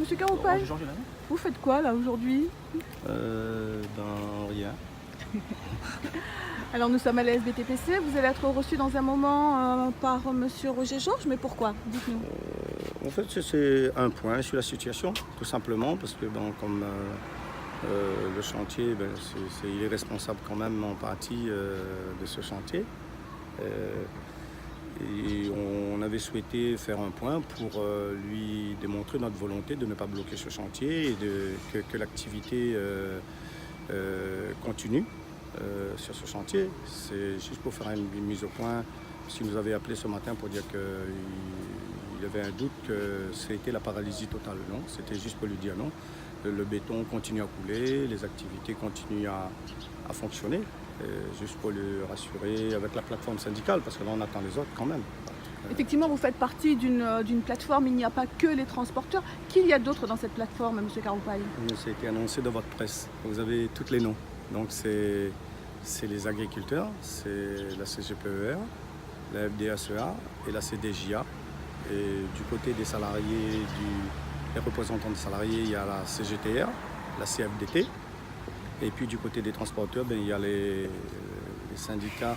Monsieur Caropal, vous faites quoi là aujourd'hui? Rien. Alors nous sommes à la SBTPC, vous allez être reçu dans un moment par Monsieur Roger Georges, mais pourquoi? Dites-nous. En fait, c'est un point sur la situation, tout simplement, parce que comme le chantier, il est responsable quand même en partie de ce chantier. Et on avait souhaité faire un point pour lui démontrer notre volonté de ne pas bloquer ce chantier et que l'activité continue sur ce chantier. C'est juste pour faire une mise au point, parce qu'il nous avait appelé ce matin pour dire qu'il avait un doute que c'était la paralysie totale. Non, c'était juste pour lui dire non. Le béton continue à couler, les activités continuent à fonctionner. Juste pour le rassurer avec la plateforme syndicale, parce que là on attend les autres quand même. Effectivement, vous faites partie d'une plateforme, il n'y a pas que les transporteurs. Qu'il y a d'autres dans cette plateforme, Monsieur Caropal? Ça a été annoncé dans votre presse, vous avez tous les noms. Donc c'est les agriculteurs, c'est la CGPER, la FDSEA et la CDJA. Et du côté des salariés, des représentants des salariés, il y a la CGTR, la CFDT. Et puis du côté des transporteurs, il y a les syndicats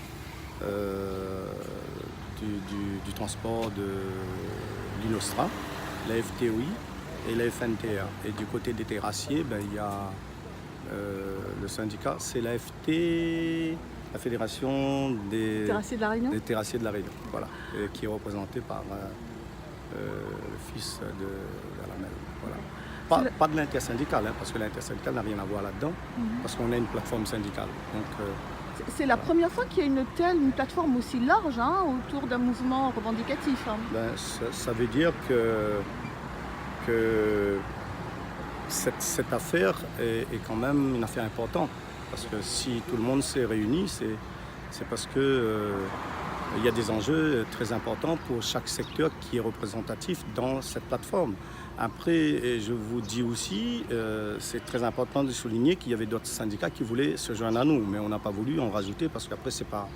du transport de l'INOSTRA, la FTOI et la FNTR. Et du côté des terrassiers, il y a le syndicat, c'est la FT, la Fédération des Terrassiers de la Réunion. Des terrassiers de la Réunion, voilà, et qui est représenté par le fils de Galamel. Voilà. Pas de l'intersyndicale, parce que l'intersyndicale n'a rien à voir là-dedans, parce qu'on a une plateforme syndicale. Donc, c'est la première fois qu'il y a une plateforme aussi large autour d'un mouvement revendicatif. Ça veut dire que cette affaire est quand même une affaire importante, parce que si tout le monde s'est réuni, c'est parce que il y a des enjeux très importants pour chaque secteur qui est représentatif dans cette plateforme. Après, je vous dis aussi, c'est très important de souligner qu'il y avait d'autres syndicats qui voulaient se joindre à nous, mais on n'a pas voulu en rajouter parce qu'après, c'est pas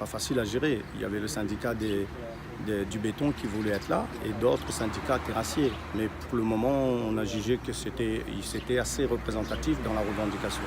facile à gérer. Il y avait le syndicat du béton qui voulait être là et d'autres syndicats terrassiers. Mais pour le moment, on a jugé que c'était assez représentatif dans la revendication.